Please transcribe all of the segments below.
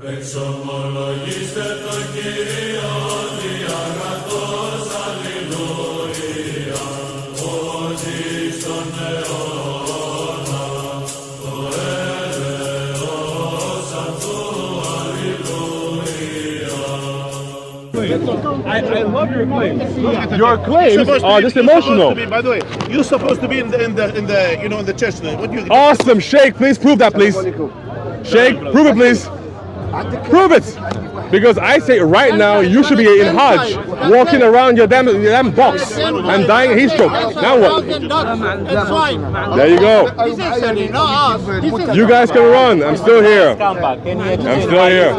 I love your claims. Your claims are just emotional. By the way, you're supposed to be in the church. What you? Awesome, Sheikh. Please prove that, please. Sheikh, prove it, please. Prove it. Because I say right now you should be in Hajj, walking around your damn box and dying of heat stroke. Now what? That's fine. There you go. You guys can run. I'm still here. I'm still here.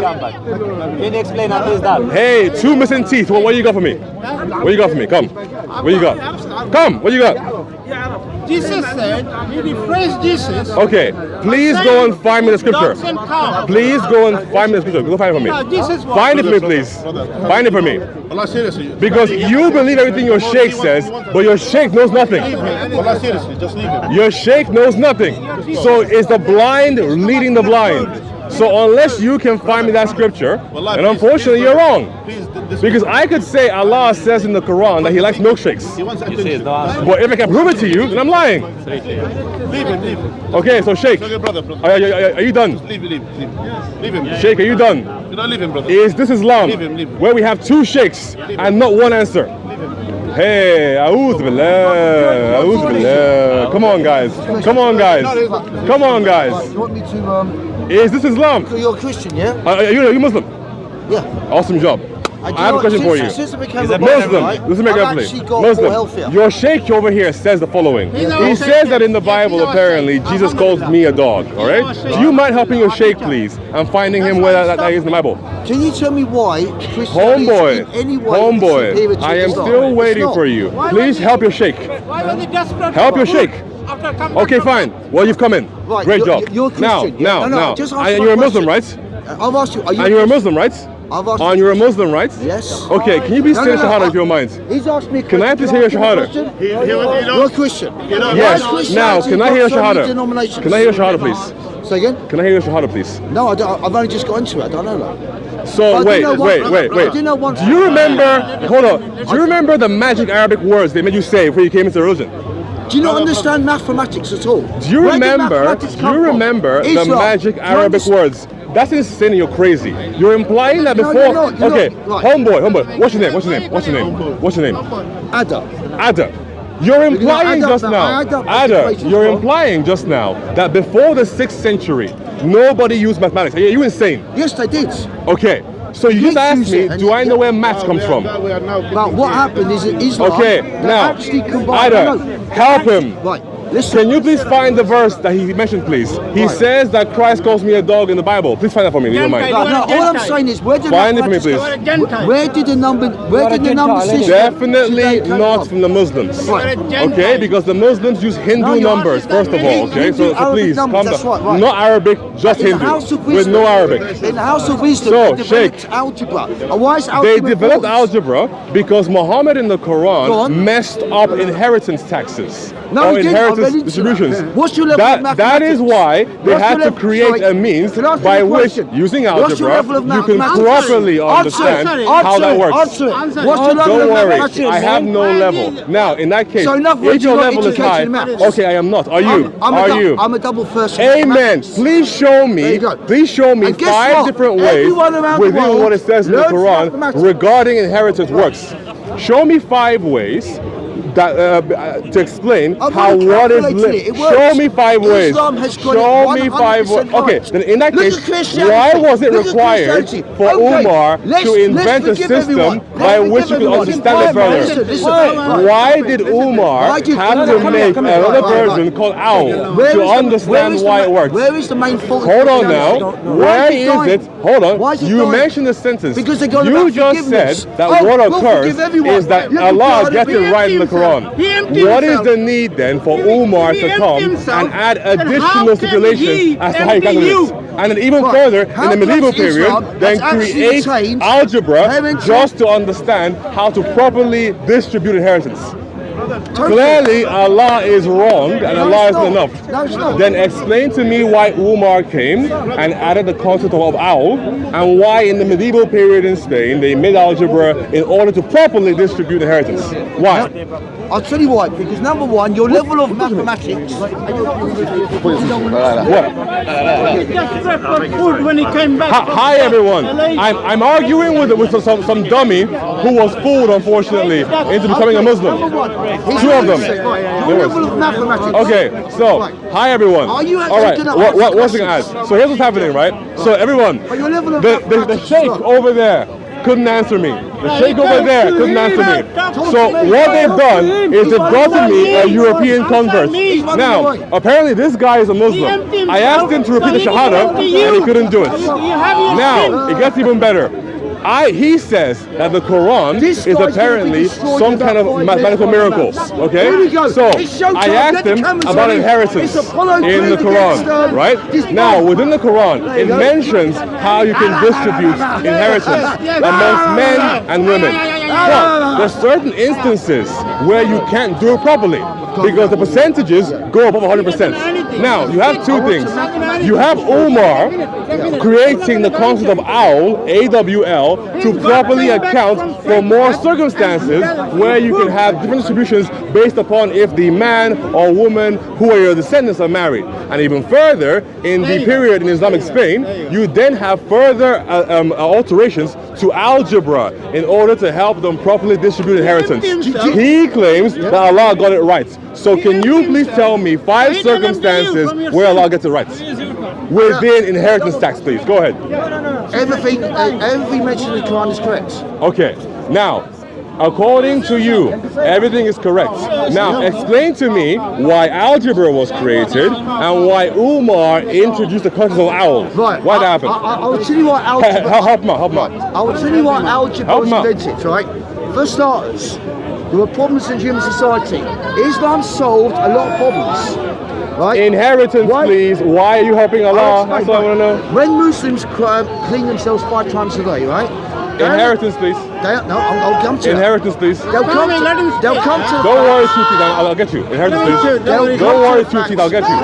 Can you explain how is that? Hey, 2 missing teeth. What do you got for me? What you got for me? Come. What you got? Come. What you got? Jesus said, if you praise Jesus. Okay, please go and find me the scripture. Please go and find me the scripture. Go find it for me. Find it for me, please. Find it for me. Because you believe everything your sheikh says, but your sheikh knows nothing. Your sheikh knows nothing. So is the blind leading the blind? So unless you can find me that scripture, and unfortunately you're wrong. Because I could say Allah says in the Quran that He likes milkshakes. But if I can prove it to you, then I'm lying. Okay, so Sheikh, are you done? Leave him. Sheikh, are you done? Leave him, brother. Is this Islam? Leave him. Where we have 2 sheikhs and not one answer? Hey, a'udhu billah, a'udhu billah. Come on, guys. Come on, guys. Come on, guys. You want me to Is this Islam? You're a Christian, yeah? Are you Muslim? Yeah. Awesome job. I have a question for you. Since I became Is a it Muslim? right, Listen to me I've carefully. actually got more Muslim. healthier. Your sheikh over here says the following. He says that in the Bible, apparently, Jesus calls me a dog. All right? Do you mind helping your sheikh, please, and finding him where that is in the Bible? Can you tell me why Christianity in any way is superior to I am Islam? still waiting for you. Please help your sheikh. Help your sheikh. Okay, fine. Well, you've come in. Right, Great job. You're Christian. Now. Just And answer you're a my Muslim, question. right? I've asked you. And you're a Muslim, right? I've asked And you're a Muslim, right? Yes. Okay, can you please say Shahada if you don't mind? He's asked me a question. Can I please hear your Shahada? You're a Christian. Yes. Now, can I hear your Shahada? Can I hear your Shahada, please? Say again? Can I hear your Shahada, please? No, I don't, I've only just got into it. I don't know that. So wait. Do you remember? Hold on. Do you remember the magic Arabic words they made you say before you came into religion? Do you not understand mathematics at all? Do you remember the magic Arabic words? That's insane. You're crazy. You're implying that before. Okay, homeboy. What's your name? Ada. You're implying just now. Ada. You're implying just now that before the 6th century, nobody used mathematics. Are you insane? Yes, they did. Okay. So you just asked me, do I know where maths comes from? But what happened is that Islam now, actually combined. Ada, help him. Right. Listen. Can you please find the verse that he mentioned, please? He says that Christ calls me a dog in the Bible. Please find that for me, if you don't mind. No, all I'm saying is, where did find it for me, please. Where did the number system? Definitely not from the Muslims. Right. Okay, because the Muslims use Hindu numbers, first of all. Okay, so please, calm down. Right. Not Arabic, just Hindu, with no Arabic. In the House of Wisdom, So, they Sheikh, developed algebra. And why is algebra they developed important? algebra because Muhammad in the Quran messed up inheritance taxes No, or he didn't. inheritance distributions. What's your level of mathematics? That is why they had to create a means by which, using algebra, you can properly understand how that works. Answer it. What's your level Don't of worry, mathematics? I have no level. Now, in that case, So enough, if your you're not level is high, educated in maths. okay, I am not. Are you? I'm a double first. Amen. Please show me. Please show me And guess 5 what? different ways Everyone around the within world what it says in the learns Quran mathematics. regarding inheritance works. Show me 5 ways that to explain how what is show me 5 ways. Islam has got Show it me 5 ways. 100% Okay, right. then in that Look case, at Christianity. why was it Look at required Christianity. for Okay, Umar let's to invent a forgive system everyone. by Let's which you forgive could understand it everyone. further? Listen. Why did Umar have to make another version called Owl to understand why it works? Where is the main fault? Hold on now. Where is it? Hold Why on. is it You dying? mentioned the sentence. Because they're going You about just said forgiveness. that Oh, what we'll occurs forgive everyone. is that Look, Allah God, gets it right in the Quran. What is the need then for Umar to come and add additional stipulations as to how you calculate this? And then even further, in the medieval period, then create algebra just to understand how to properly distribute inheritance. Clearly, Allah is wrong and Allah it's isn't not. enough. No, it's not. Then explain to me why Umar came and added the concept of owl, and why in the medieval period in Spain they made algebra in order to properly distribute inheritance. Why? I'll tell you why. Because number one, your level of mathematics. What? Food when he came back. Hi everyone. I'm arguing with some dummy who was fooled, unfortunately, into becoming a Muslim. Number one, Two of them. your level of mathematics. Okay, so hi everyone. Are you all right? gonna What's going to add? So here's what's happening, right? So everyone, your level of the mathematics, sheikh look. over there couldn't answer me. The sheikh over there couldn't answer me. So what they've done is they've gotten me a European convert. Now, apparently this guy is a Muslim. I asked him to repeat the Shahada and he couldn't do it. Now, it gets even better. He says that the Quran is apparently some kind of mathematical miracle. Okay? So I asked him about inheritance in the Quran, right? Now, within the Quran, it mentions how you can distribute inheritance amongst men and women. But there's certain instances where you can't do it properly because the percentages go above 100%. Now, you have two things. You have Umar creating the concept of owl, AWL, to properly account for more circumstances where you can have different distributions based upon if the man or woman who are your descendants are married. And even further, in the period in Islamic Spain, you then have further alterations to algebra in order to help them properly distribute inheritance. He claims that Allah got it right. So can you please tell me 5 circumstances where Allah gets it right? Within inheritance tax, please. Go ahead. Everything mentioned in the Quran is correct. Okay. Now, according to you, everything is correct. Now, explain to me why algebra was created and why Umar introduced the concept of owl. Right. What happened? I will tell you why algebra. Help me out. I will tell you why algebra was invented. Right. For starters, there were problems in human society. Islam solved a lot of problems. Right? Inheritance, please. Why are you helping Allah? That's what I want to know. When Muslims clean themselves 5 times a day, right? Inheritance, please. I'll come to inheritance, please. They'll come to. Don't worry, Tuti, I'll get you. Inheritance, please. Don't worry, Tuti, I'll get you.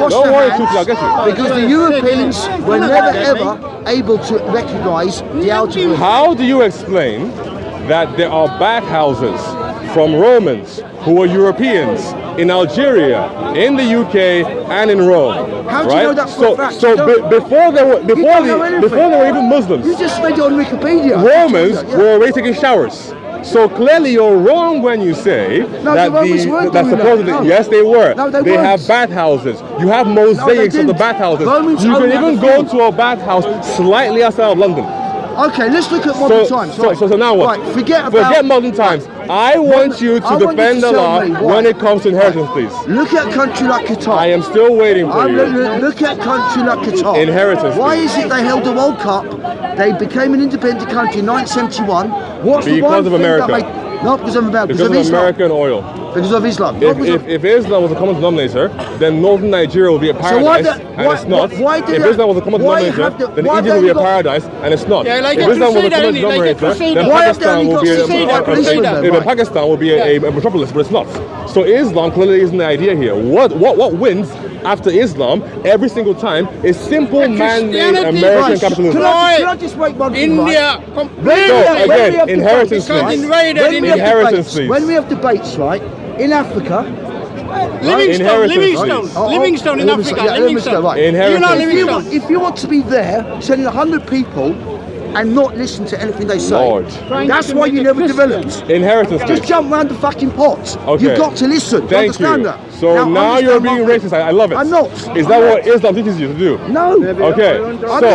Don't worry, Tuti, I'll get you. Because the Europeans were never ever able to recognize the algebra. How do you explain that there are bathhouses from Romans who were Europeans in Algeria, in the UK, and in Rome? How do you know that for a fact? So before they were even Muslims, you just read it on Wikipedia. Romans were already taking showers. So clearly you're wrong when you say that supposedly yes they were. They have bathhouses. You have mosaics of the bathhouses. You can even go to a bathhouse slightly outside of London. Okay, let's look at modern times. So now what? Right, forget modern times. I want you to defend the law when it comes to inheritance, please. Look at a country like Qatar. I am still waiting for you. Look at a country like Qatar. Inheritance. Why is it they held the World Cup? They became an independent country in 1971. Because of America. Not because of America. Because of American oil. Because of Islam. If Islam was a common denominator, then northern Nigeria would be a paradise, and it's not. If Islam was a common denominator, then Egypt would be a paradise, and it's not. If Islam was a common denominator, then Pakistan would be a metropolis, but it's not. So Islam clearly isn't the idea here. What wins after Islam every single time is simple man-made American capitalism. Can I just wait one thing? India again, inheritance, please. Inheritance, please. When we have debates, right, in Africa, Livingstone in Africa. Right. If you want to be there, sending 100 people and not listen to anything they say. Lord. That's why you never developed. Inheritance. Just jump around the fucking pot. Okay. You've got to listen. Thank you. Understand that? So now you're being racist. I love it. I'm not. Is that what Islam teaches you to do? No. Okay.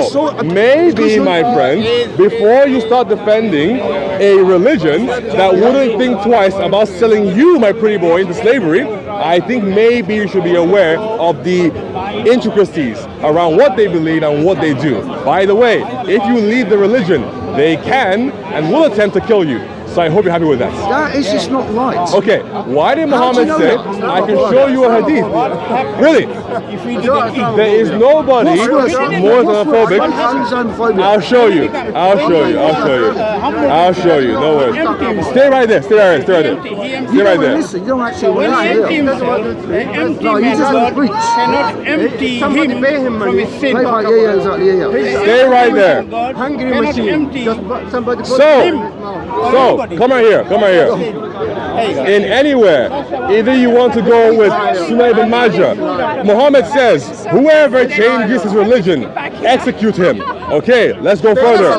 So maybe, my friend, before you start defending a religion that wouldn't think twice about selling you, my pretty boy, into slavery, I think maybe you should be aware of the intricacies around what they believe and what they do. By the way, if you leave the religion, they can and will attempt to kill you. So I hope you're happy with that. That is just not right. Okay, why did Muhammad How do you say, know that? I can show you a hadith? Really? There is nobody What's worse? more What's worse? xenophobic. Homophobia. I'll show you. I'll show you. I'll show you. I'll show you. No worries. Stay right there. Stay right there. Stay right there. You Stay right don't there. listen. You don't actually When he listen. empty himself, an empty No, you just man don't preach. cannot empty him from his sin. Yeah, exactly. Yeah. Stay right there. God cannot empty So, come right here. Come right here. In anywhere, either you want to go with Sunnah ibn Majah. Muhammad says, whoever changes his religion, execute him. Okay, let's go further.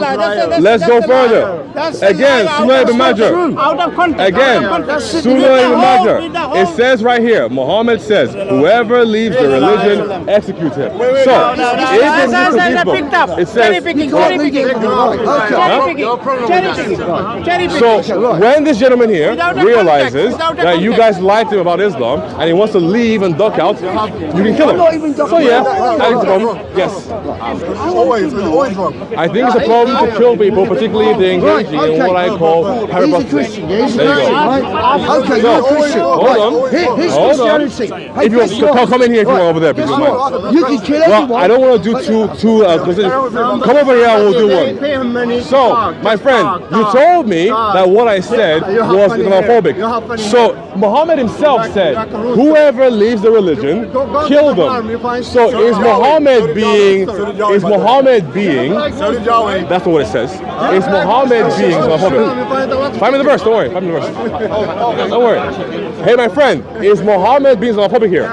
Let's go further. Again, Sunnah ibn Majah. Out of context. Again, Sunnah ibn Majah. It says right here, Muhammad says, whoever leaves the religion, execute him. So, in this book, it says, so when this gentleman here realizes that you guys lied to him about Islam and he wants to leave and duck out, you can kill him. So yeah, I think it's a problem. Yes. Always wrong. I think it's a problem to kill people, particularly if they're engaging in what I call hyperbolic. There you go. Okay, you're a Christian. Hold on. Here's Hold on. Christianity. If you come in here if you want over there, please. You can kill everyone. Well, I don't want to do two come over here and we'll do one. So, my friend, you told me that what I said was Islamophobic. So, Muhammad himself said, whoever leaves the religion, kill them. So, is Muhammad being, that's not what it says. Is Muhammad being Islamophobic? Find me the verse, don't worry. Find me the verse. Don't worry. Hey, my friend, is Muhammad being Islamophobic here?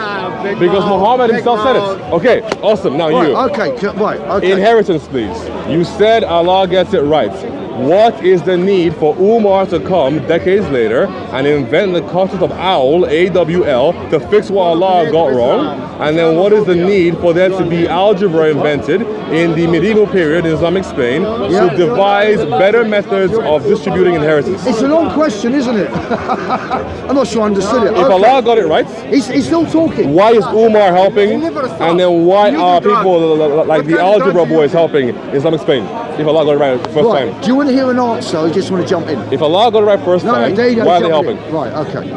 Because Muhammad himself said it. Okay, awesome. Now you. Okay. Inheritance, please. You said Allah gets it right. What is the need for Umar to come decades later and invent the concept of owl, A-W-L, to fix what Allah got wrong? And then what is the need for there to be algebra invented in the medieval period in Islamic Spain to devise better methods of distributing inheritance? It's a long question, isn't it? I'm not sure I understood it. If Allah got it right, he's still talking. Why is Umar helping? And then why are people like the algebra boys helping Islamic Spain? If Allah got it right first time. Do you want to hear an answer or you just want to jump in? If Allah got it right first time, why are they helping? Right, okay.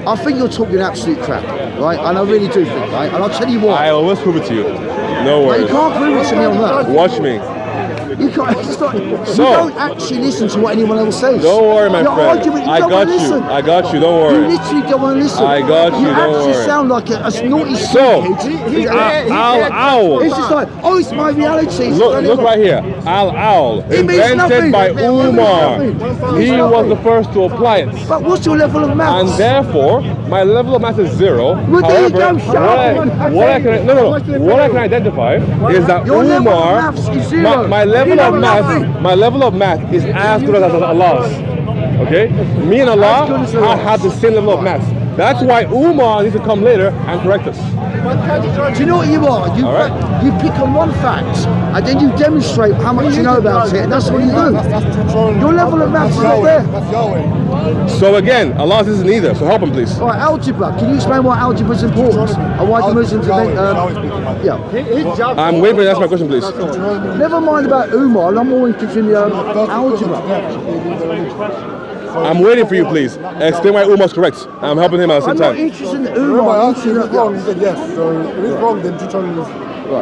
I think you're talking absolute crap, right? And I really do think, right? And I'll tell you why. I always prove it to you. No worries. You can't prove it to me on that. Watch me. You can't. You don't actually listen to what anyone else says. Don't worry, my friend. Argument, I got you. I got you. Don't worry. You literally don't want to listen. I got you. Don't worry. You actually sound like a naughty kid. Al-Owl. It's just like, oh, it's my reality. Look right here. Al-Owl. Invented by Umar. He was the first to apply it. But what's your level of maths? And therefore, my level of math is 0. Well, however, what I can identify is that your Umar, level of maths is 0. my level of math is as good as Allah's. Okay? Me and Allah have the same level of math. That's why Umar needs to come later and correct us. Do you know what you are? You pick on one fact and then you demonstrate how much you know about it, and that's what you do. Your level of maths is not there. So again, Allah isn't either, so help him please. Alright, algebra. Can you explain why algebra is important? And why the Muslims I'm waiting for you to ask my question please. Never mind about Umar, I'm more interested in algebra. I'm waiting for you, please. Explain why Umar's correct. I'm helping him at the same time. I'm not interested in Umar. If he's wrong, he said yes. So if he's wrong, then Tuchon is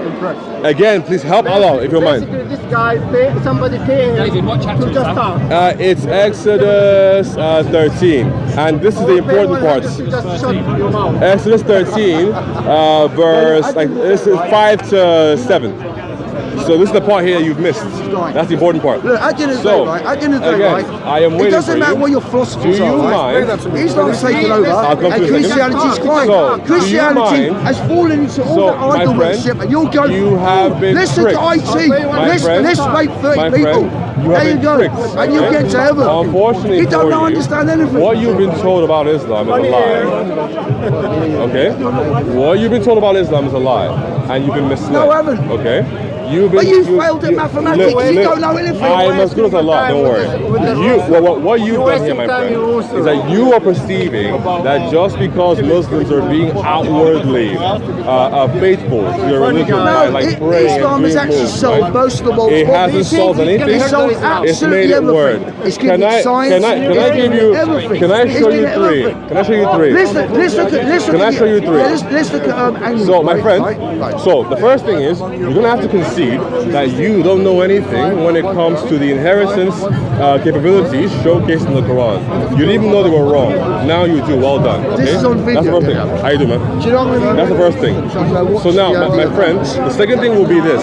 incorrect. Again, please help Allah if you don't mind. This guy, somebody pay him to just talk. It's Exodus 13. And this is the important part. Exodus 13, verse, this is 5 to 7. So this is the part here you've missed. That's the important part. Look, at the end of the day, right? At the end of the day, right? I am waiting. It doesn't matter what your philosophies are, right? Islam's taken over, and Christianity is crying. Christianity has fallen into all that idol worship, and you'll go. You have been listen to IT. Let's make 30 people. There you go, and you'll get to heaven. Unfortunately, you don't understand anything. What you've been told about Islam is a lie. Okay? What you've been told about Islam is a lie, and you've been misled. No, I haven't. Okay? But you failed at mathematics. You don't know anything. I'm as good as a lot. Don't worry. What you've done here, my friend, is that you are perceiving that just because Muslims are being outwardly faithful to your religion by like praying Islam and has doing actually moves, solved right? most of the world's It problems. hasn't solved anything. It's solved It's absolutely made it everything. work. It's given science. Can I give you? everything. Can I show It's you given three? everything. Can I show you three? Let's look at. Can I show you three? Let's look at animals. So, my friend, Right. so the first thing is you're going to have to concede that you don't know anything when it comes to the inheritance capabilities showcased in the Quran. You didn't even know they were wrong. Now you do. Well done. Okay? This is on video. That's the first thing. How you do, man? Do you know what I mean? That's the first thing. So now, my friend, the second thing will be this.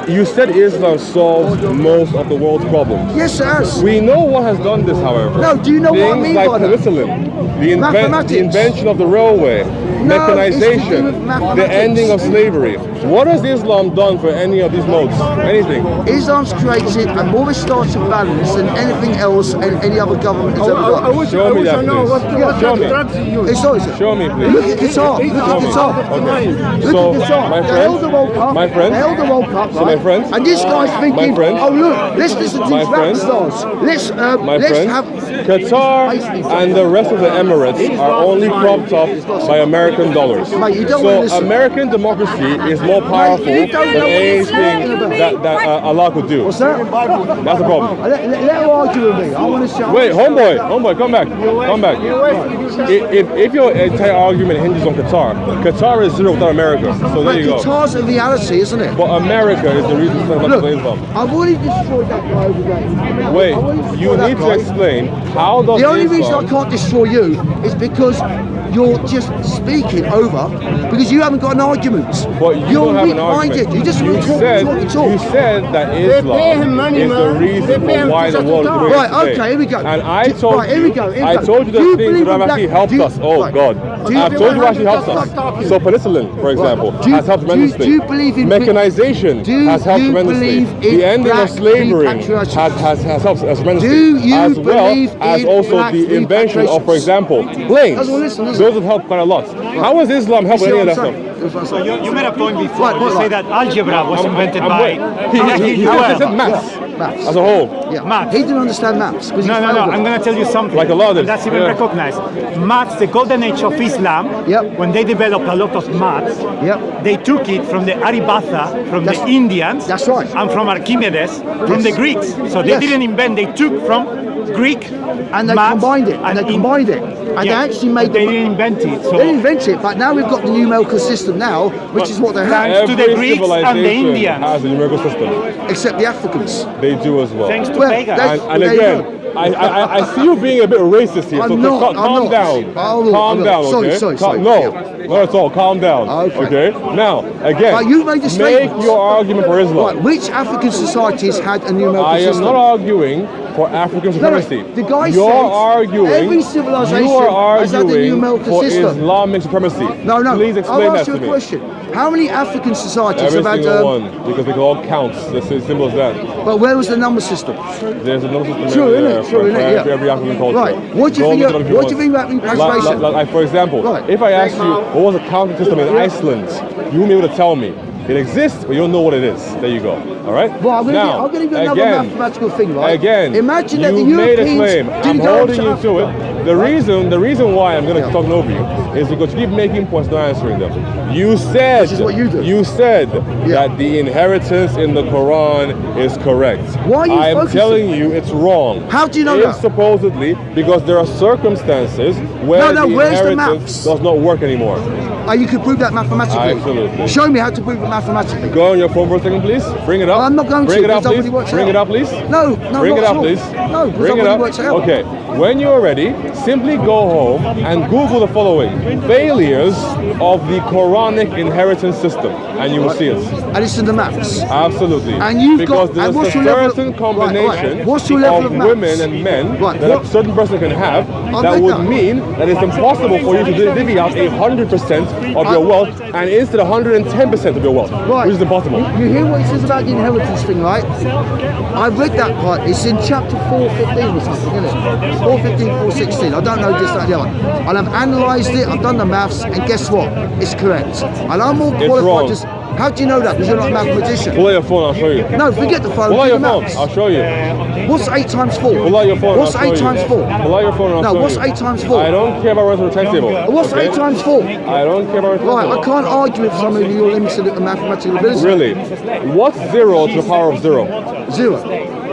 You said Islam solves most of the world's problems. Yes, it has. We know what has done this, however. No, do you know what I mean Things by like that? penicillin, the Mathematics. invention of the railway, No, it's to do mechanization, with the mathematics. ending of slavery. What has Islam done for any of these modes? Anything? Islam's created a more restorative balance than anything else and any other government has ever I done. wish Show I me wish that, I know please. what Show me. drugs you use. It's always Show me, please. Look at guitar. Look at guitar. Okay. Look So, at guitar. my They held the World friend, Cup. my friend, They held the World Cup, so my right? friend, And this guy's thinking, friend, oh look, let's listen to my these rap friend, stars. Let's my let's friend, have. Qatar and the rest of the Emirates are only propped up by American dollars. Mate, you don't So wanna listen. American democracy is more powerful you don't than know what you're anything saying. that Allah could do. What's that? That's the problem. Let her argue with me. I want to show. Wait, homeboy, come back. Come back. If your entire argument hinges on Qatar is zero without America. So there But you go. Qatar's a reality, isn't it? But America is the reason for Look, Islam. I've already destroyed that guy over there. Wait, I've already you destroyed that need to guy. explain how does The only reason I Islam... can't destroy you is because you're just speaking over because you haven't got an argument. But you You're don't have an weak-minded. argument. You just You talk. You said that pay him Islam money, is the man. They reason pay him for why to the world is the way it is Right, today. okay, here we go. And I told Right, here we go, here we I go. told you Do the you things believe that have in actually black- helped do you- us. Oh right. God. Do you I've believe told you in- what actually helps us. So penicillin, for example, Do you- has helped do you- tremendously. do you believe in- mechanization do has helped you tremendously. believe in The ending black of slavery repatriation? has helped us tremendously. Do you as well believe as in also black the invention of, for repatriations? example, planes. That's what- listen. Those have helped quite a lot. How has Islam helped See with any of what that I'm stuff? saying? That's what I'm saying. You made a point before. Right, You right. say that algebra was invented I'm by. wait. He said maths Maths. as a whole. Yeah. Maths. He didn't understand maths. because he No, failed I'm it. going to tell you something. Like a lot of And this, that's even yeah. recognized. Maths, the golden age of Islam, Yep. when they developed a lot of maths, Yep. they took it from the Aryabhatha, from That's- the Indians, that's right. and from Archimedes, from the Greeks. So they Yes. didn't invent, they took from Greek And they maths combined it. And they combined it. And they actually made They the- didn't invent it. So They didn't invent it, but now we've got the numerical system now, which is what they have, Thanks to the Every Greeks and the civilization Indians. has a numerical system. except the Africans. They do as well. thanks to Well, pagans. that's- And There you again, go. I see you being a bit racist here. I'm so not, I'm calm not. down. I will, Calm I will. down, Sorry, okay? sorry. No, Yeah. not at all. Calm down. Okay. Now, again, But you made a make statement. your argument for Islam. Right, which African societies had a numerical I am system? not arguing for African supremacy. the guy You're said arguing. every civilization you are has had a arguing numerical for system. Islamic supremacy. No. Please explain I'll that ask you to a me. question. How many African societies Every have had? single one, because they can all count. It's as simple as that. But where was the number system? There's another system True, there innit? True, for innit? Yeah. every African culture. Right. What do you Go think? look it up if What do you want. think about repatriation? Like, for example, Right. if I asked you what was a counting system in Iceland, you wouldn't be able to tell me. It exists, but you don't know what it is. There you go. All right. Well, I'm going Now, to give you another again, mathematical thing, right? Again, Imagine that the you made a Europeans claim. I'm didn't go holding to you Africa. to it. The reason why I'm going to talk over you is because you keep making points, not answering them. You said, This is what you do. You said Yeah. that the inheritance in the Quran is correct. Why are you I am focusing- telling you it's wrong. How do you know It's that? supposedly because there are circumstances where No, the where's the inheritance maths? does not work anymore. You could prove that mathematically. Absolutely. Show me how to prove it mathematically. Go on your phone for a second, please. Bring it up. I'm not going Bring to, it up, because please. nobody works Bring out. it up, please. No, Bring not it at up, all. please. No, because Bring it nobody up. works out. Okay. When you're ready, simply go home and Google the following: failures of the Quranic inheritance system, and you will see it. And it's in the maths. Absolutely. And you've because got- there's and what's a your level of- certain right, combination right. What's your level of maths? women and men Right, that what- a certain person can have I'll that make would that. mean that it's impossible for you to divvy out 100% of your wealth and instead 110% of your wealth, Right. which is impossible. You hear what it says about the inheritance thing, right? I read that part. It's in chapter 415 or something, isn't it? 415, 416. I don't know this, that, the other. And I've analysed it, I've done the maths, and guess what? It's correct. And I'm more It's qualified wrong. just. How do you know that? Because you're not a mathematician. Pull out your phone, I'll show you. No, forget the phone. Pull out do your the phone, maths. I'll show you. What's 8 times 4? Pull out your phone, What's I'll show 8 you. times 4? Pull out your phone, I'll No, show what's you. 8 times 4? I don't care about running the times table. What's okay? 8 times 4? I don't care about running the Right, times I can't argue with somebody with your limited mathematical ability. Really? What's 0 to the power of 0? 0.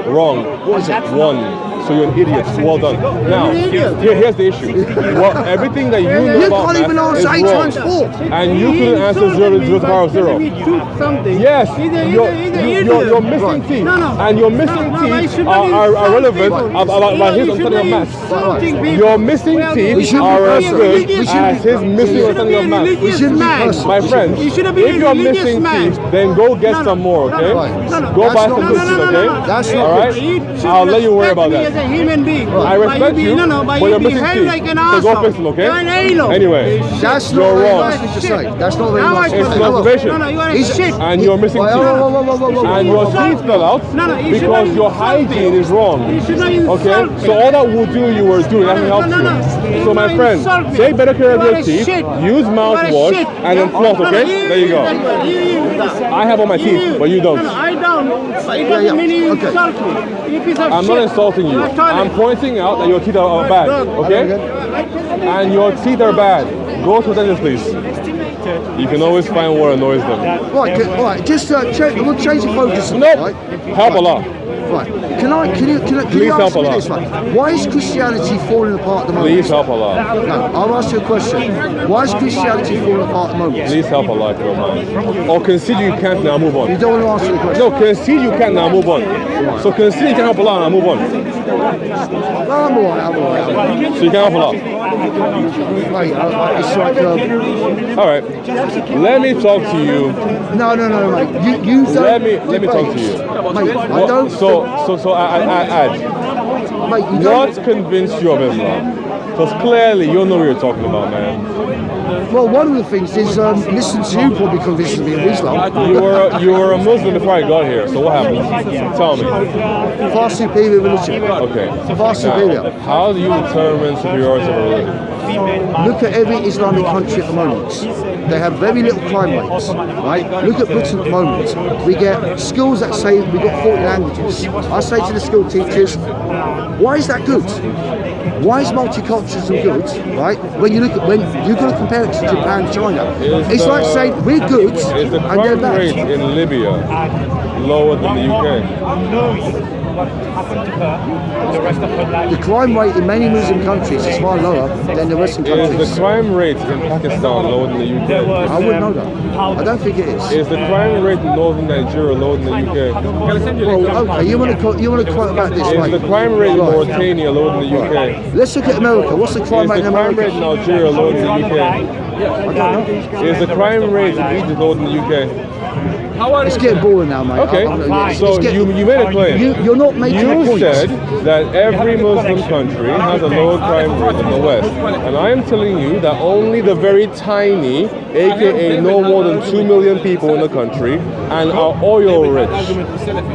Wrong. What is it? 1. So you're an idiot. Well done. Now, here's the issue. Well, everything that you know You about can't even math answer is 8 wrong. times 4. And you couldn't answer 0 to the power of 0. Yes, you're missing teeth. And your missing teeth are relevant about his understanding of maths. Your missing teeth are as good as his missing understanding of maths. My friend, if you're missing teeth, then go get some more, okay? Go buy some teeth, okay? That's not all right? I'll let you worry about that. As a human being. I respect you, but you're missing teeth. Like an So go fix them, okay? Anyway, That's not you're very wrong. nice thing to say. That's not very nice It's to an say. observation. you are a He's- shit. And you're missing teeth. And your teeth fell out because your hygiene is wrong. You should not insult Okay? me. So all that will do you were doing, that helps you. So my friend, insult me. take better care of You are your a teeth, shit. use You are a mouthwash, shit. and then floss, okay? There you go. I have all my teeth, but you don't. I don't. But it doesn't mean you Okay. insult me. If it's a I'm shit, not insulting you. you're a toilet. I'm pointing out that your teeth are bad, okay? And your teeth are bad. Go to the dentist, please. You can always find what annoys them. Right, just we'll change the focus a bit, Nope. right? Help Allah. Right. Can you Please help answer me Allah. this one? Why is Christianity falling apart at the moment? Please help Allah. No, I'll ask you a question. Why is Christianity falling apart at the moment? Please help Allah if you don't mind. Or concede you can't now, move You on. don't want to answer the question. No, concede you can't now, move on. So concede you can help Allah now, move on. No, I'm all right. So you can help Allah. Mate, it's like, Alright. Let me talk to you. no, mate. You don't. Let me talk to you. Mate, I What- don't. So I add. Mate, you What don't. convinced you of Islam? Because clearly you know what you're talking about, man. Well, one of the things is listening to you probably convinced me of Islam. You were a Muslim before I got here, so what happened? Tell me. Far superior religion. Okay. Far superior. Now, how do you determine superiority of a religion? Look at every Islamic country at the moment. They have very little crime rates, right? Look at Britain at the moment. We get schools that say we've got 40 languages. I say to the school teachers, why is that good? Why is multiculturalism good, right? When you've got to compare it to Japan, China. It's like saying we're good Is the and they're crime rate bad. in Libya lower than the UK? The crime rate in many Muslim countries is far lower than the Western Is the countries. crime rate in Pakistan lower than the UK? I wouldn't know that. I don't think it is. Is the crime rate in northern Nigeria lower than the UK? Well, okay, you want to quote about this, Is right? the crime rate in Right. Mauritania lower than the UK? Let's look at America. What's the crime Is rate the in crime rate in America? Algeria lower than the UK? I don't know. Is the crime rate in Egypt lower than the UK? It's getting boring now, mate. Okay, so you made a claim. You're not making a You point. said that every Muslim country has a lower crime rate than the West. And I am telling you that only the very tiny, aka no more than 2 million people in the country, and are oil rich,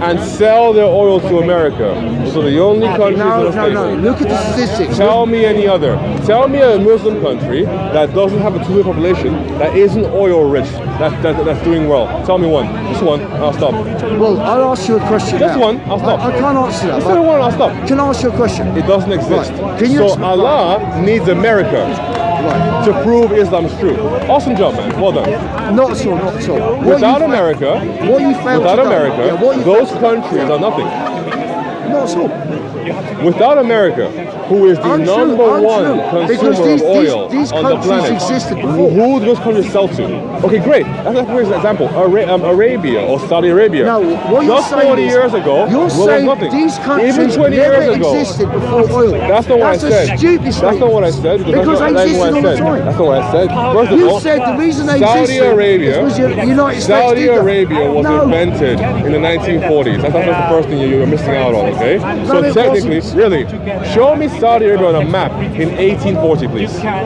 and sell their oil to America. So the only countries in the States. No. Look at the statistics. Tell me any other. Tell me a Muslim country that doesn't have a 2 million population that isn't oil rich, that's doing well. Tell me one. Just one. I'll stop. Well, I'll ask you a question. Just now. one. I'll stop. I can't answer that. Just one. I'll stop. Can I ask you a question? It doesn't exist. Right. Can you So explain- Allah needs America Right. to prove Islam's true. Awesome job, man. Well done. Not at all. Not at all. Without America, what you failed without to do- America, yeah, what you those failed countries are nothing. to- Not at all. Without America, who is the Untrue, number one untrue. Because consumer of oil these on the countries planet, existed before. who do those countries sell to? Okay, great. That's for example, Arabia or Saudi Arabia. No, what you're Just saying 40 is, years ago, you're was saying nothing. these countries Even 20 never years ago. existed before oil. That's not what I That's said. a stupid That's statement. not what I said. Because they that's existed not all what the I said. time. That's not what I said. First of You all, said the reason they Saudi existed Arabia, was the United States Saudi did that. Arabia was No. invented in the 1940s. That's the first thing you're missing out on, okay? So it technically, wasn't. really, show me Saudi Arabia on a map in 1840, please. I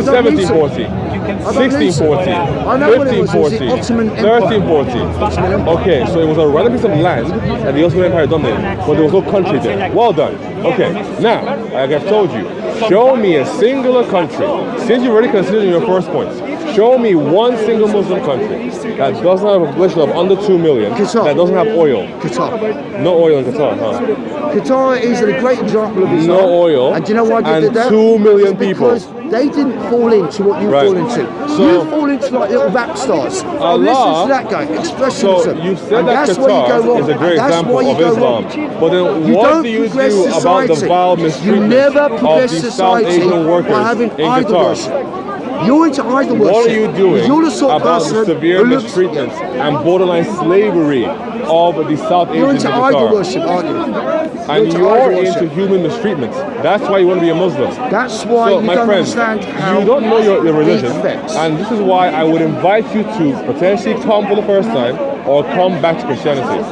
don't need to. 1740, I don't need to. 1640, I know what it was. It was the 1540, Ottoman Empire. 1340. Okay, so it was a random piece of land that the Ottoman Empire dominated, but there was no country there. Well done. Okay, now, like I've told you, show me a singular country, since you already considered your first point, Show me one single Muslim country that doesn't have a population of under 2 million Qatar. that doesn't have oil. Qatar. No oil in Qatar, huh? Qatar is a great example of Islam. No oil. And do you know why they and did that? 2 million It's people. because they didn't fall into what you Right. fall into. So- You fall into like little rap stars. Allah- Listen to that guy, expressionism. So you said And that that's where you go Qatar wrong. is a great And that's example why you of go Islam. wrong. But then You what don't do you progress do about the society. vile You mistreatment never of progress the South society Asian workers by having in idol Qatar? worship. You're into idol worship. What are you doing You're the sort of about person the severe who looks- mistreatment and borderline slavery of the South You're Asians into in idol Qatar? worship, aren't you? And into you're idol into worship. human mistreatment. That's why you want to be a Muslim. That's why So, you my don't friend, understand how you don't know your religion, it affects. and this is why I would invite you to potentially come for the first time or come back to Christianity.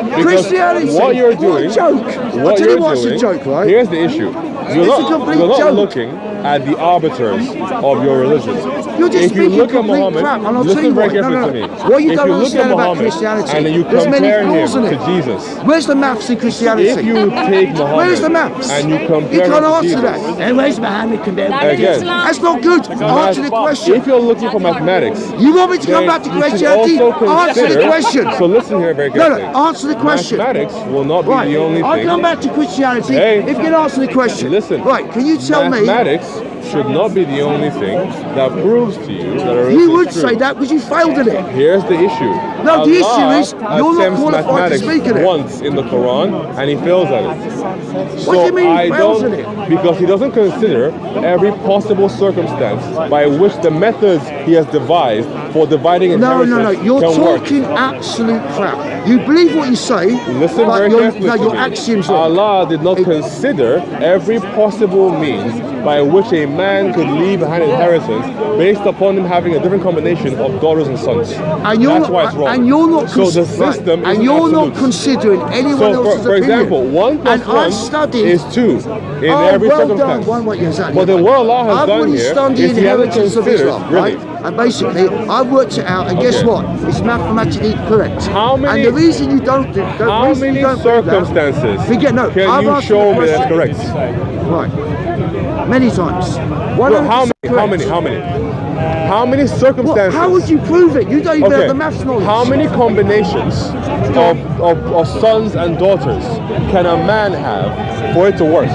Because Christianity, what you're doing, what a joke. what I'll tell you're you what's doing, a joke, right? here's the issue. You're It's a not, complete you're not joke. looking at the arbiters of your religion. You're just if you speaking look at complete Muhammad, crap, and I'll tell listen you very what. No, carefully no, to me. no. What you If don't you look understand at about Muhammad Christianity, and then you there's many compare him flaws in to it. Jesus, Where's the maths in Christianity? if you take Muhammad Where's the maths? and you You compare can't him to answer Jesus, that. And where's Muhammad compared to Again. Jesus? That's not good. Answer the question. if you're looking for mathematics, You want me to come then back to you should Christianity? also Answer the consider- question. So listen here very No, carefully. no, answer the question. Mathematics will not be Right, the only I'll thing. come back to Christianity Hey. if you can answer the question. Listen. Right, can you tell me? Mathematics should not be the only thing that proves to you that a religion You would is true. say that because you failed in it. Here's the issue. No, the Allah issue is you're not attempts qualified to mathematics speak in it. once in the Quran and he fails at it. What do you mean he I fails don't, in it? Because he doesn't consider every possible circumstance by which the methods he has devised for dividing No, inheritance no, no. You're can work. talking absolute crap. You believe what you say, Listen but very your, carefully no, to your me. axioms wrong. Allah did not consider every possible means by which a man could leave behind inheritance based upon him having a different combination of daughters and sons. And you're That's not, why it's wrong. And you're not so the right, system and is you're absolute. not considering anyone So, else's for opinion. example, 1 plus and 1 I've studied. is 2 in Oh, every well circumstance. done. One, yeah, exactly. But then what Allah has I've done already here studied is the He hasn't inheritance of considered, Islam, really. right? And basically, I've worked it out, and guess Okay. what? It's mathematically correct. How many- And the reason you don't do, the How reason many you don't do that- circumstances Forget no. can I've you asked show the me that's question. correct? Right. Many times. Well, how many? correct. How many? How many? How many What, circumstances? how would you prove it? You don't even have the maths knowledge. How many combinations of sons and daughters can a man have for it to work?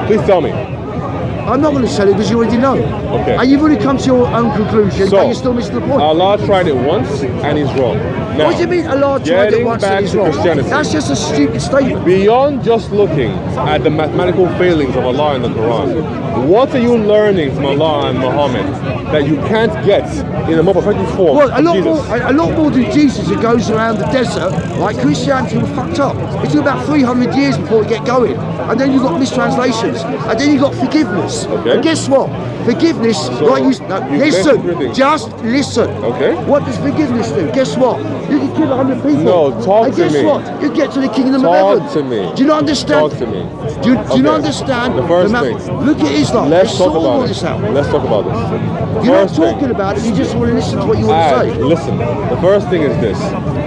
Please tell me. I'm not going to tell you because you already know. Okay. And you've already come to your own conclusion, So, but you're still missing the point. Allah tried it once and He's wrong. Now, What do you mean Allah tried it getting once back and he's to wrong? Christianity. That's just a stupid statement. Beyond just looking at the mathematical failings of Allah in the Quran, what are you learning from Allah and Muhammad that you can't get in a more perfected form Well, of Jesus? a lot more than Jesus who goes around the desert. Like Christianity was fucked up. It took about 300 years before it get going. And then you got mistranslations. And then you got forgiveness. Okay. And guess what? Forgiveness, like you, no, you mentioned three listen, things. just listen. Okay. What does forgiveness do? Guess what? You can kill 100 people. No, talk and to guess me. what? You get to the kingdom Talk of heaven. to me. Do you not understand? Talk to me. Do you Okay. not understand? The first math- thing. Look at Islam. Let's They talk sort about all it. this out. Let's talk about this. You're not First thing. talking about it. You just want to listen to what you want to say. Listen, the first thing is this.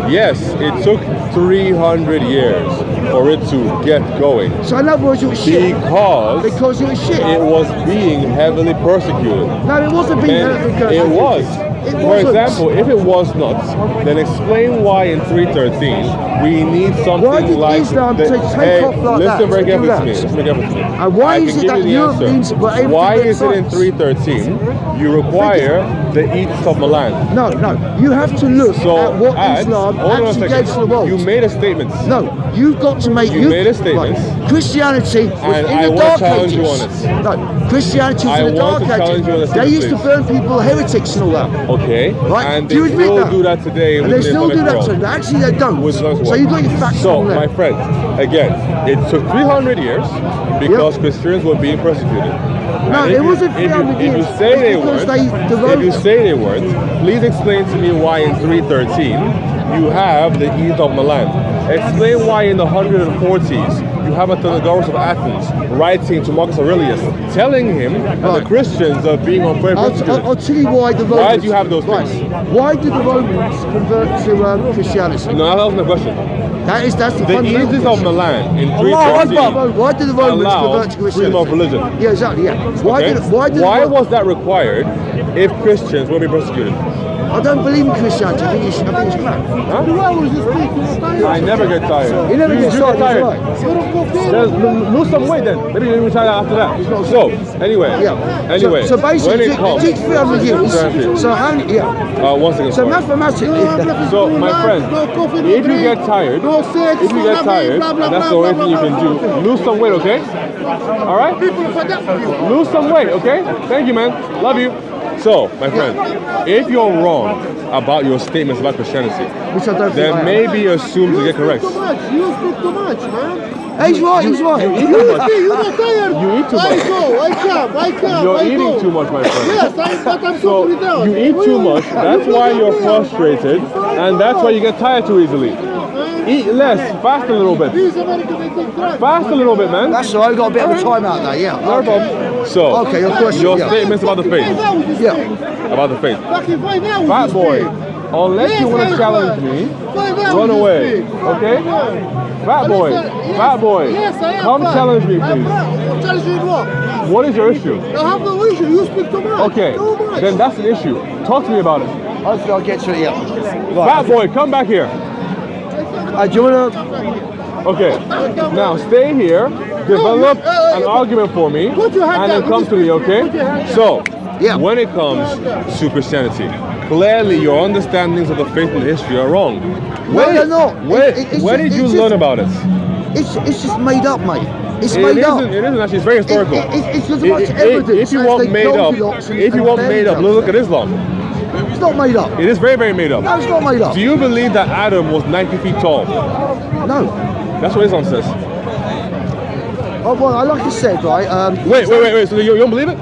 Yes, it took 300 years for it to get going So in other words, you were shit. because you were shit. it was being heavily persecuted. No, it wasn't being And heavily persecuted. it was. It For wasn't. example, if it was not, then explain why in 313 we need something Why did like Islam the- take hey, off like listen that very to do carefully to that? me. Listen very carefully to me. And why I is can it give that you the Europeans answer. were able to Why get is it in sites? 313 you require the Edicts of Milan? No, you have to look So at what Islam hold on a actually second. gave to the world. You made a statement. No, you've got to make. You made a statement. Right. Christianity was And in I the want Dark to challenge Ages. you on it. No, Christianity was I in the want Dark to challenge you on Ages. this, They used to please. burn people heretics and all that. Okay. Right? And Do they you admit still that? do that today. And within they the still do Islamic that. world. So actually, they don't. With Islamic So world. you got your facts So, wrong there. my friend, again, it took 300 years because Christians were being persecuted. No, And it if wasn't you, 300 if you years. say It's they because weren't, they if devoted- you say they weren't, please explain to me why in 313 you have the Edict of Milan. Explain why in the 140s you have Athenagoras of Athens writing to Marcus Aurelius, telling him that the Right. Christians are being unfairly persecuted. I'll tell you why the Romans. Why do you have those right. things? Why did the Romans convert to Christianity? No, that wasn't the question. That's the The fundamental Edict of question. Milan in Allahu Akbar. 313 Why did the Romans convert allowed to freedom Christianity? of religion. Yeah, exactly. Yeah. Why Okay? did Why was that required if Christians will be persecuted? I don't believe in Christianity. I think it's crap. I never get tired. You never get tired. Right. Lose some weight then. Maybe you retire after that. So, anyway. Anyway. So basically, it takes 300 years. So how many? 1 second. So mathematically. So, my friend, if you get tired, and that's the only thing you can do, lose some weight, okay? All right? Lose some weight, okay? Thank you, man. Love you. So, my friend, if you're wrong about your statements about Christianity, which I don't then maybe assume to get correct. You speak too much, man. He's right, he's right. You eat too much. You're not tired. You eat too much. I come. You're eating too much, my friend. Yes, but I'm So, totally down. you eat too much, that's why you're frustrated, and that's why you get tired too easily. Eat less, fast a little bit. These Americans, they take drugs. Fast a little bit, man. That's all right, I've got a bit of a time out there, yeah. No problem. So, Okay, your question, your yeah. statements about the faith. Yeah. About the faith. Fucking 5 hours. Fat boy, unless you want to challenge me, run away, okay? Fat boy, Yes, I am come fat. challenge me, please. Challenge you what? What is your issue? I have no issue. You speak too much. Okay, Too much. then that's an issue. Talk to me about it. Hopefully I'll get to it, yeah. Fat boy, come back here. Do you want to... Okay, now stay here, develop an argument for me, and then come to me, okay? So, when it comes to Christianity, clearly your understandings of the faith and history are wrong. they're not. Where did you learn about it? It's just made up, mate. It's made up. It isn't actually, it's very historical. It's just much evidence. If you want made up, look at Islam. It's not made up. It is very, very made up. No, it's not made up. Do you believe that Adam was 90 feet tall? No. That's what Islam says. Oh, well, like I said, right... Wait, so you don't believe it?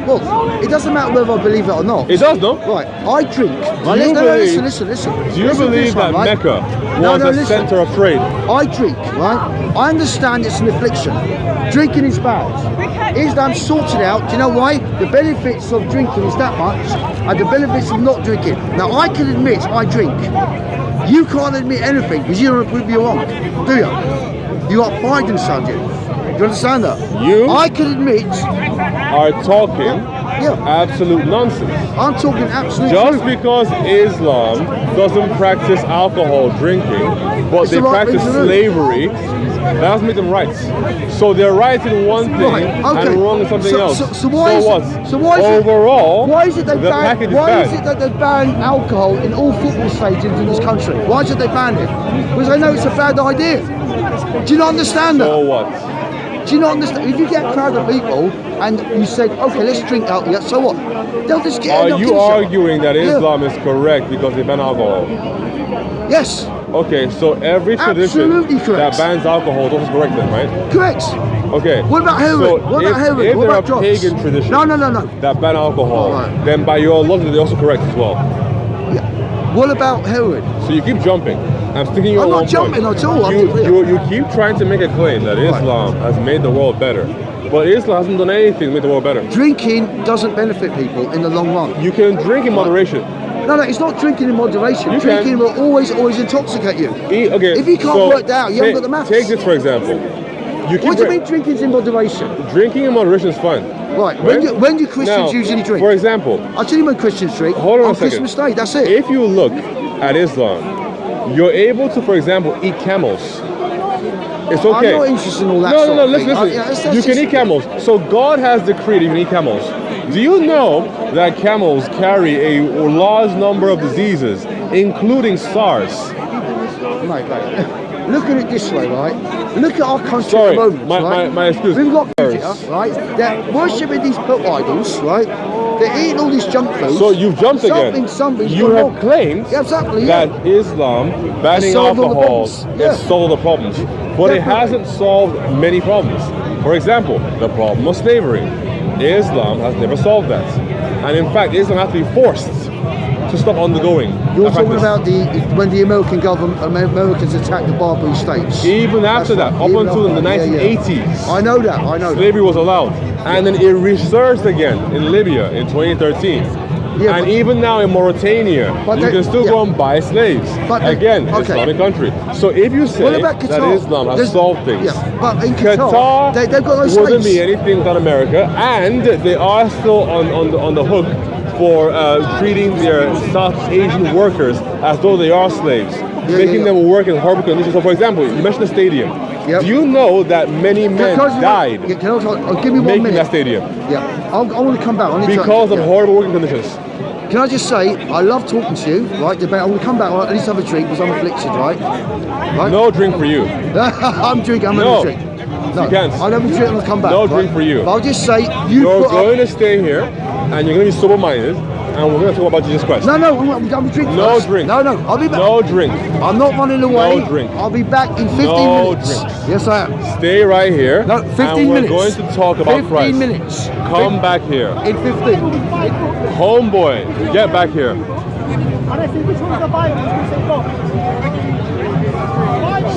Well, it doesn't matter whether I believe it or not. It does, no? Right, I drink. Listen. Do you believe that Mecca was a center of trade? I drink, right? I understand it's an affliction. Drinking is bad. Islam sorted out. Do you know why? The benefits of drinking is that much, and the benefits of not drinking. Now, I can admit I drink. You can't admit anything because you don't prove you're wrong, do you? You are Biden, son, you. Do you understand that? You I can admit are talking absolute nonsense. I'm talking absolute Just truth. because Islam doesn't practice alcohol drinking, but It's they the right practice thing to do. slavery, that doesn't make them right. So they're right in one thing and wrong in something else. So why is what? it? So why is overall, Why is it they the package ban? is Why bad. is it that they ban alcohol in all football stadiums in this country? Why should they ban it? Because they know it's a bad idea. Do you not understand that? So what? Do you not understand? If you get a crowd of people and you say, okay, let's drink alcohol, so what? They'll just get. Are you arguing that Islam is correct because they ban alcohol? Yes. Okay, so every tradition Absolutely correct. that bans alcohol is also correct then, right? Correct. Okay. What about heroin? So What about heroin? If What there about are drugs? pagan traditions No. that ban alcohol, Right. then by your logic they're also correct as well. Yeah. What about heroin? So you keep jumping. I'm sticking you I'm on not one jumping point. at all. You keep trying to make a claim that Islam has made the world better. But Islam hasn't done anything to make the world better. Drinking doesn't benefit people in the long run. You can drink in moderation. No, it's not drinking in moderation. Drinking will always intoxicate you. Okay. If you can't work that out, you haven't got the maths. Take this for example. What do you mean drinking's in moderation? Drinking in moderation is fine. Right. When do Christians usually drink? For example, I'll tell you when Christians drink. Hold on a second. Christmas Day, that's it. If you look at Islam, you're able to, for example, eat camels. It's okay. I'm not interested in all that No, thing. listen. You can eat camels. So God has decreed you can eat camels. Do you know that camels carry a large number of diseases, including SARS? Mate. Look at it this way, right? Look at our country Sorry, at the moment, right? my excuse. We've got media, right? They're worshipping these put idols, right? They're eating all this junk food. So you've jumped again. You have claimed that Islam banning alcohol has solved the problems, but it hasn't solved many problems. For example, the problem of slavery. Islam has never solved that, and in fact, Islam has to be forced to stop undergoing. You're talking about when the Americans attacked the Barbary states. Even after that, up until the 1980s. I know that. Slavery was allowed, and then it resurged again in Libya in 2013. And even now in Mauritania, you can still go and buy slaves. Again, Islamic country. So if you say that Islam has solved things, but in Qatar they've got no wouldn't slaves. be anything without America, and they are still on the hook for treating their South Asian workers as though they are slaves, making them work in horrible conditions. So, for example, you mentioned the stadium. Yep. Do you know that many men died give me 1 making minute. that stadium? Yeah, I want to come back. Because of horrible working conditions. Can I just say, I love talking to you, right? I'm going to come back, I need to have a drink because I'm afflicted, right? No drink for you. I'm drinking, I'm having a drink. No, you can't. I'll have a drink and I'll come back. No drink for you. But I'll just say, you're going to stay here and you're going to be sober-minded and we're going to talk about Jesus Christ. No, I'm drinking. No first. drink. No, I'll be back. No drink. I'm not running away. No drink. I'll be back in 15 minutes. No drinks. Yes, I am. Stay right here. No, 15 and we're minutes. going to talk about 15 Christ. minutes. Come back here. In 15. Homeboy, get back here.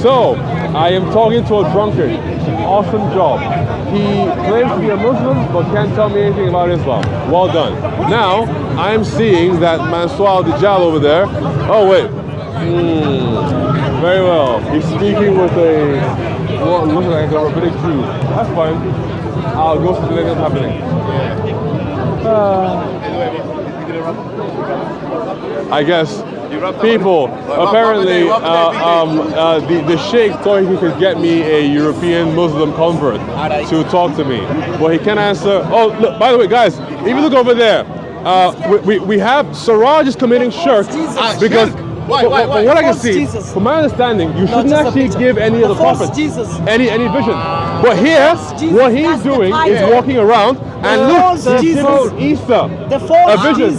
So, I am talking to a drunkard. Awesome job. He claims to be a Muslim, but can't tell me anything about Islam. Well done. Now, I'm seeing that Mansour Dijal over there. Oh, wait. Very well. He's speaking with what looks like a rabbinic Jew. That's fine. I'll go see what's happening. I guess. People, apparently, the Sheikh thought he could get me a European Muslim convert to talk to me, but he can't answer. Oh, look, by the way, guys, if you look over there, we have Siraj is committing shirk because. Why? What I can see, from my understanding, you shouldn't actually give any of the prophets any vision. But here, what he's doing is walking around and look, he's giving Isa a vision.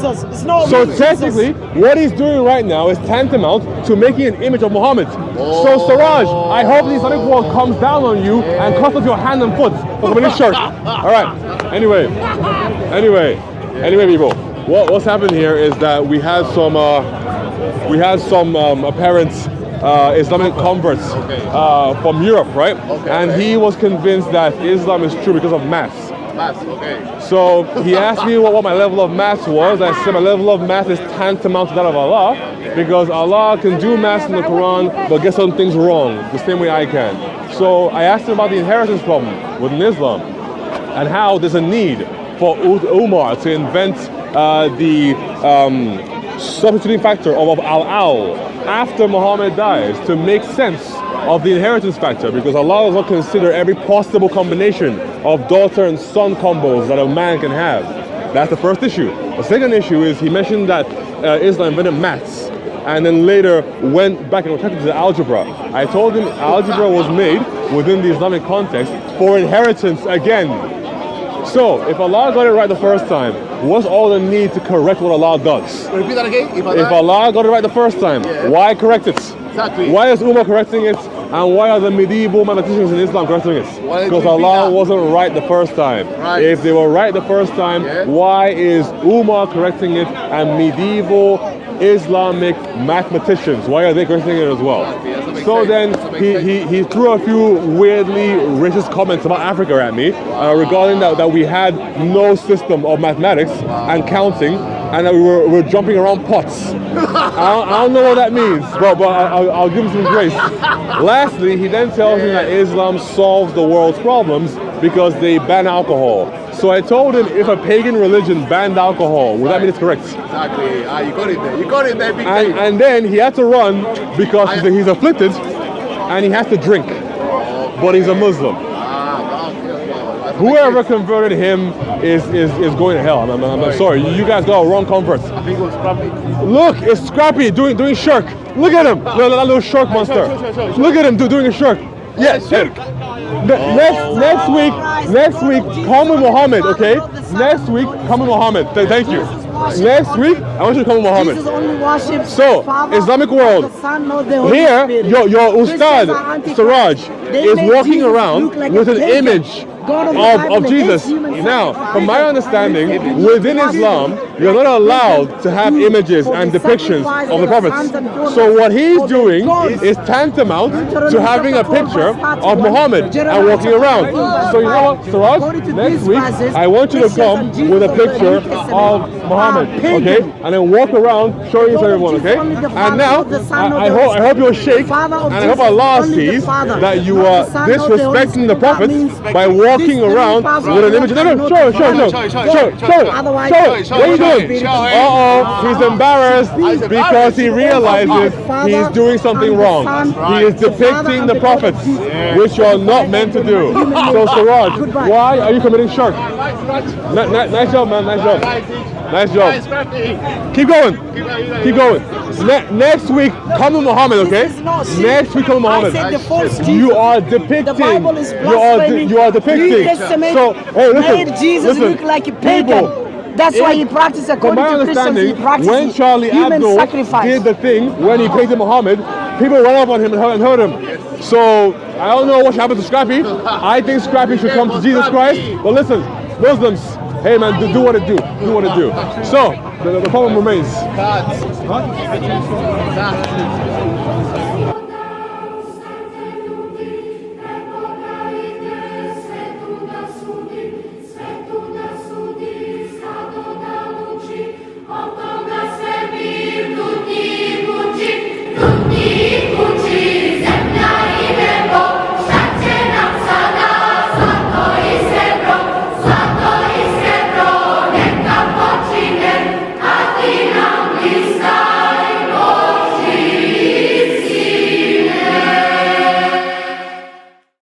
So technically, what he's doing right now is tantamount to making an image of Muhammad. So Siraj, I hope the Islamic world comes down on you and cuts off your hand and foot for committing shirk. All right. Anyway, people, what's happened here is that we had some apparent Islamic converts from Europe, right? And he was convinced that Islam is true because of maths. So he asked me what my level of maths was. I said my level of math is tantamount to that of Allah, because Allah can do maths in the Quran but get some things wrong the same way I can. So I asked him about the inheritance problem within Islam and how there's a need for Umar to invent the substituting factor of al-al after Muhammad dies to make sense of the inheritance factor, because Allah does not consider every possible combination of daughter and son combos that a man can have. That's the first issue. The second issue is he mentioned that Islam invented maths and then later went back and returned to the algebra. I told him algebra was made within the Islamic context for inheritance again. So, if Allah got it right the first time, what's all the need to correct what Allah does? Repeat that again. If Allah got it right the first time, why correct it? Exactly. Why is Umar correcting it? And why are the medieval mathematicians in Islam correcting it? Because Allah wasn't right the first time. If they were right the first time, why is Umar correcting it and medieval Islamic mathematicians, why are they correcting it as well? So then he threw a few weirdly racist comments about Africa at me regarding that we had no system of mathematics and counting, and that we were jumping around pots. I don't know what that means, but I'll give him some grace. Lastly, he then tells me that Islam solves the world's problems because they ban alcohol. So I told him, if a pagan religion banned alcohol, would that mean it's correct? Exactly. You got it there. You got it there, big thing. And then he had to run because he's afflicted and he has to drink. But he's a Muslim. Whoever converted him is going to hell. I'm sorry. You guys got a wrong convert. I think it was Scrappy. Look, it's Scrappy doing shirk. Look at him. That little shark monster. Look at him doing a shirk. Yes, shirk. Next week, come with Muhammad, okay? Next week, come with Muhammad. Thank you. Next week, I want you to come with Muhammad. So, Islamic world, here, your Ustad, Siraj, is walking around with an image of Jesus. Now, from my understanding, within Islam, you're not allowed to have images and depictions of the prophets. So what he's doing is tantamount to having a picture of Muhammad and walking around. So you know what, Siraj, next week, I want you to come with a picture of Muhammad, okay? And then walk around showing it to everyone, okay? And now, I hope you're Sheikh, and I hope Allah sees that you are disrespecting the prophets by walking walking around with an image. No, show it. What are you doing? He's embarrassed because he realizes he's doing something wrong. He is depicting the prophets, which you are not meant to do. So Siraj, why are you committing shirk? Nice job, man. Nice job. Keep going. Next week, come to Muhammad, okay? Next week, come to Muhammad. You are depicting. You are depicting. So, hey, listen. Jesus look like a pagan. That's why he practiced according to Christians. He practiced when Charlie Hebdo did the thing, when he painted Muhammad, people ran up on him and hurt him. So, I don't know what happened to Scrappy. I think Scrappy should come to Jesus Christ. But listen, Muslims, hey man, do what it do. So, the problem remains.